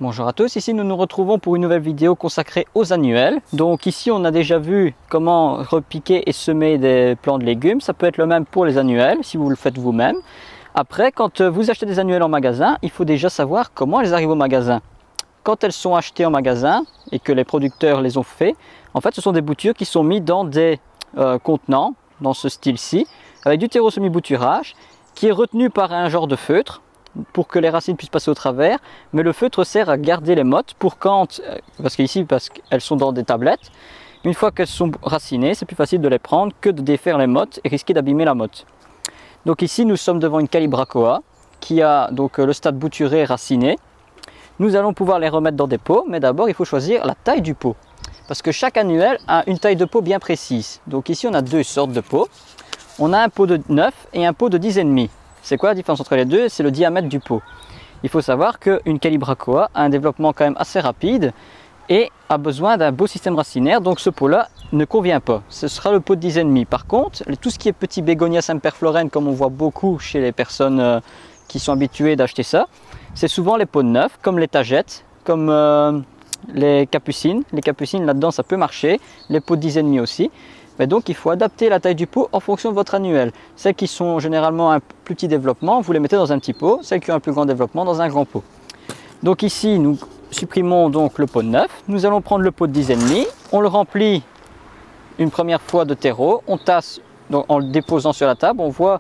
Bonjour à tous, ici nous nous retrouvons pour une nouvelle vidéo consacrée aux annuelles. Donc ici on a déjà vu comment repiquer et semer des plants de légumes. Ça peut être le même pour les annuelles si vous le faites vous-même. Après, quand vous achetez des annuelles en magasin, il faut déjà savoir comment elles arrivent au magasin. Quand elles sont achetées en magasin et que les producteurs les ont fait, en fait ce sont des boutures qui sont mises dans des contenants, dans ce style-ci, avec du terreau semi-bouturage qui est retenu par un genre de feutre pour que les racines puissent passer au travers, mais le feutre sert à garder les mottes pour quand, parce qu'elles sont dans des tablettes, une fois qu'elles sont racinées, c'est plus facile de les prendre que de défaire les mottes et risquer d'abîmer la motte. Donc ici nous sommes devant une Calibrachoa qui a donc le stade bouturé raciné. Nous allons pouvoir les remettre dans des pots, mais d'abord il faut choisir la taille du pot, parce que chaque annuelle a une taille de pot bien précise. Donc ici on a deux sortes de pots. On a un pot de 9 et un pot de 10,5. C'est quoi la différence entre les deux? C'est le diamètre du pot. Il faut savoir qu'une Calibrachoa a un développement quand même assez rapide et a besoin d'un beau système racinaire, donc ce pot-là ne convient pas. Ce sera le pot de 10,5. Par contre, tout ce qui est petit bégonia semperflorens, comme on voit beaucoup chez les personnes qui sont habituées d'acheter ça, c'est souvent les pots de 9, comme les tagettes, comme les capucines. Les capucines, là-dedans, ça peut marcher. Les pots de 10,5 aussi. Mais donc il faut adapter la taille du pot en fonction de votre annuelle. Celles qui sont généralement un plus petit développement, vous les mettez dans un petit pot. Celles qui ont un plus grand développement, dans un grand pot. Donc ici, nous supprimons donc le pot de 9. Nous allons prendre le pot de 10,5. On le remplit une première fois de terreau. On tasse donc, en le déposant sur la table. On voit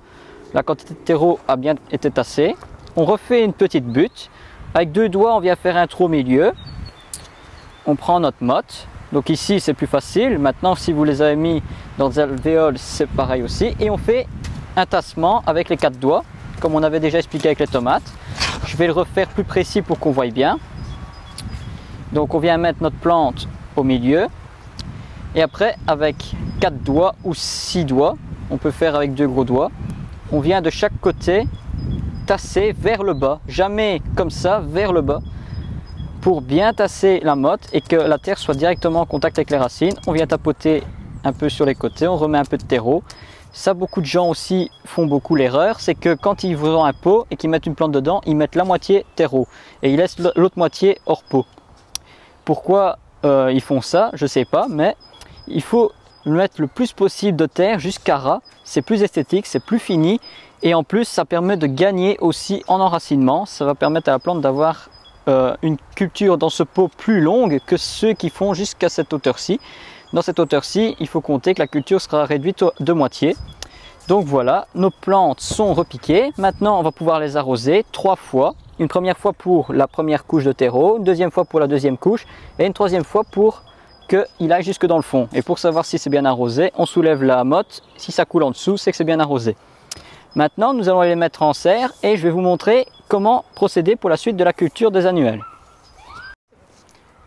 la quantité de terreau a bien été tassée. On refait une petite butte. Avec deux doigts, on vient faire un trou au milieu. On prend notre motte. Donc ici c'est plus facile. Maintenant si vous les avez mis dans des alvéoles, c'est pareil aussi. Et on fait un tassement avec les quatre doigts, comme on avait déjà expliqué avec les tomates. Je vais le refaire plus précis pour qu'on voie bien. Donc on vient mettre notre plante au milieu. Et après avec 4 doigts ou 6 doigts, on peut faire avec 2 gros doigts. On vient de chaque côté tasser vers le bas. Jamais comme ça, vers le bas. Pour bien tasser la motte et que la terre soit directement en contact avec les racines. On vient tapoter un peu sur les côtés, on remet un peu de terreau. Ça, beaucoup de gens aussi font beaucoup l'erreur, c'est que quand ils vous ont un pot et qu'ils mettent une plante dedans, ils mettent la moitié terreau et ils laissent l'autre moitié hors pot. Pourquoi ils font ça? Je ne sais pas, mais il faut mettre le plus possible de terre jusqu'à ras. C'est plus esthétique, c'est plus fini et en plus ça permet de gagner aussi en enracinement. Ça va permettre à la plante d'avoir une culture dans ce pot plus longue que ceux qui font jusqu'à cette hauteur-ci. Dans cette hauteur-ci, il faut compter que la culture sera réduite de moitié. Donc voilà, nos plantes sont repiquées. Maintenant, on va pouvoir les arroser 3 fois. Une première fois pour la première couche de terreau, une deuxième fois pour la deuxième couche et une troisième fois pour qu'il aille jusque dans le fond. Et pour savoir si c'est bien arrosé, on soulève la motte. Si ça coule en dessous, c'est que c'est bien arrosé. Maintenant, nous allons les mettre en serre et je vais vous montrer comment procéder pour la suite de la culture des annuelles.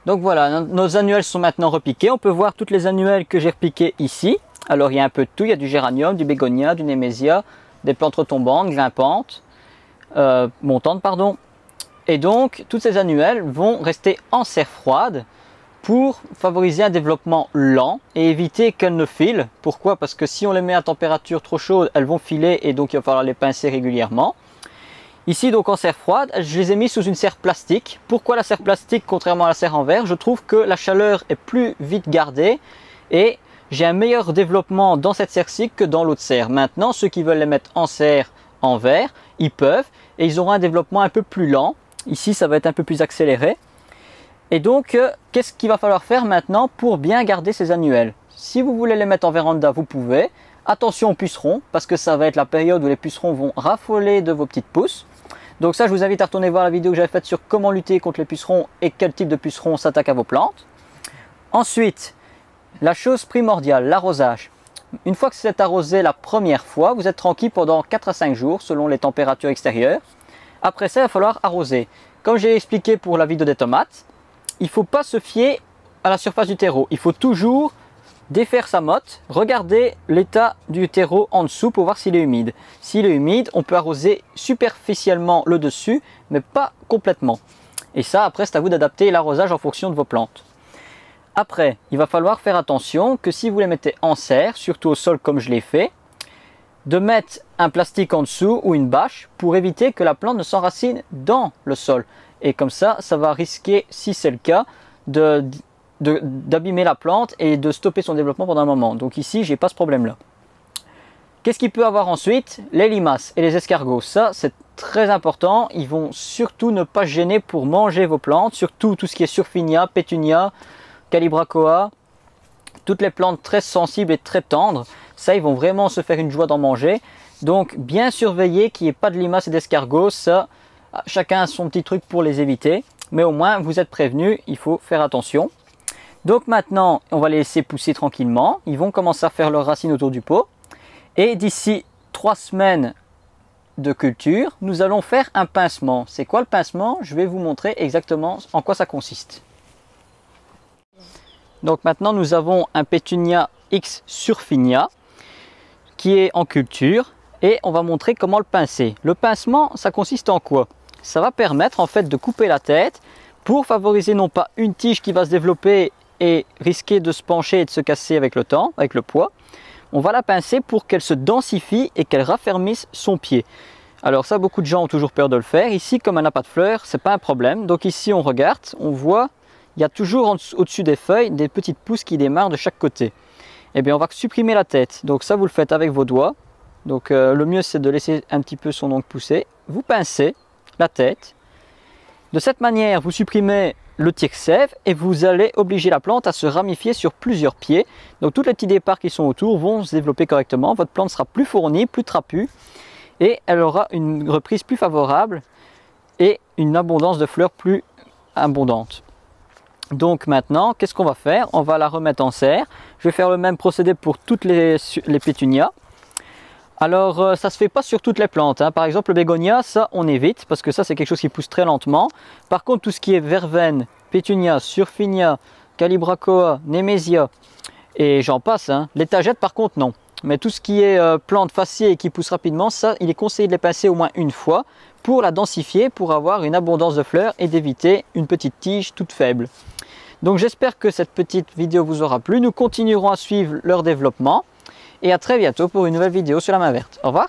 Donc voilà, nos annuelles sont maintenant repiquées. On peut voir toutes les annuelles que j'ai repiquées ici. Alors il y a un peu de tout, il y a du géranium, du bégonia, du némésia, des plantes retombantes, grimpantes, montantes pardon. Et donc toutes ces annuelles vont rester en serre froide pour favoriser un développement lent et éviter qu'elles ne filent. Pourquoi? Parce que si on les met à température trop chaude, elles vont filer et donc il va falloir les pincer régulièrement. Ici donc en serre froide, je les ai mis sous une serre plastique. Pourquoi la serre plastique contrairement à la serre en verre? Je trouve que la chaleur est plus vite gardée et j'ai un meilleur développement dans cette serre-ci que dans l'autre serre. Maintenant, ceux qui veulent les mettre en serre en verre, ils peuvent et ils auront un développement un peu plus lent. Ici, ça va être un peu plus accéléré. Et donc, qu'est-ce qu'il va falloir faire maintenant pour bien garder ces annuelles? Si vous voulez les mettre en véranda, vous pouvez. Attention aux pucerons, parce que ça va être la période où les pucerons vont raffoler de vos petites pousses. Donc ça, je vous invite à retourner voir la vidéo que j'avais faite sur comment lutter contre les pucerons et quel type de pucerons s'attaque à vos plantes. Ensuite, la chose primordiale, l'arrosage. Une fois que c'est arrosé la première fois, vous êtes tranquille pendant 4 à 5 jours selon les températures extérieures. Après ça, il va falloir arroser. Comme j'ai expliqué pour la vidéo des tomates, il ne faut pas se fier à la surface du terreau. Il faut toujours défaire sa motte, regarder l'état du terreau en dessous pour voir s'il est humide. S'il est humide, on peut arroser superficiellement le dessus, mais pas complètement. Et ça, après, c'est à vous d'adapter l'arrosage en fonction de vos plantes. Après, il va falloir faire attention que si vous les mettez en serre, surtout au sol comme je l'ai fait, de mettre un plastique en dessous ou une bâche pour éviter que la plante ne s'enracine dans le sol. et comme ça va risquer, si c'est le cas, d'abîmer la plante et de stopper son développement pendant un moment. Donc ici, j'ai pas ce problème-là. Qu'est-ce qu'il peut avoir ensuite? Les limaces et les escargots. Ça, c'est très important. Ils vont surtout ne pas gêner pour manger vos plantes, surtout tout ce qui est Surfinia, Pétunia, Calibrachoa, toutes les plantes très sensibles et très tendres. Ça, ils vont vraiment se faire une joie d'en manger. Donc, bien surveiller qu'il n'y ait pas de limaces et d'escargots. Ça, chacun a son petit truc pour les éviter. Mais au moins, vous êtes prévenus, il faut faire attention. Donc maintenant, on va les laisser pousser tranquillement. Ils vont commencer à faire leurs racines autour du pot. Et d'ici 3 semaines de culture, nous allons faire un pincement. C'est quoi le pincement? Je vais vous montrer exactement en quoi ça consiste. Donc maintenant, nous avons un Pétunia X Surfinia qui est en culture et on va montrer comment le pincer. Le pincement, ça consiste en quoi? Ça va permettre en fait de couper la tête pour favoriser non pas une tige qui va se développer et risquer de se pencher et de se casser avec le temps, avec le poids. On va la pincer pour qu'elle se densifie et qu'elle raffermisse son pied. Alors ça, beaucoup de gens ont toujours peur de le faire. Ici, comme elle n'a pas de fleurs, c'est pas un problème. Donc ici, on regarde, on voit, il y a toujours au-dessus des feuilles des petites pousses qui démarrent de chaque côté. Eh bien, on va supprimer la tête. Donc ça, vous le faites avec vos doigts. Donc le mieux, c'est de laisser un petit peu son ongle pousser. Vous pincez la tête. De cette manière, vous supprimez le tire-sève et vous allez obliger la plante à se ramifier sur plusieurs pieds. Donc tous les petits départs qui sont autour vont se développer correctement. Votre plante sera plus fournie, plus trapue et elle aura une reprise plus favorable et une abondance de fleurs plus abondante. Donc maintenant, qu'est-ce qu'on va faire? On va la remettre en serre. Je vais faire le même procédé pour toutes les pétunias. Alors ça se fait pas sur toutes les plantes, hein. Par exemple le bégonia, ça on évite parce que ça c'est quelque chose qui pousse très lentement. Par contre tout ce qui est verveine, pétunia, surfinia, calibrachoa, nemesia et j'en passe, hein. Les tagettes par contre non. Mais tout ce qui est plante faciée et qui pousse rapidement, ça il est conseillé de les pincer au moins une fois pour la densifier, pour avoir une abondance de fleurs et d'éviter une petite tige toute faible. Donc j'espère que cette petite vidéo vous aura plu. Nous continuerons à suivre leur développement. Et à très bientôt pour une nouvelle vidéo sur la main verte. Au revoir.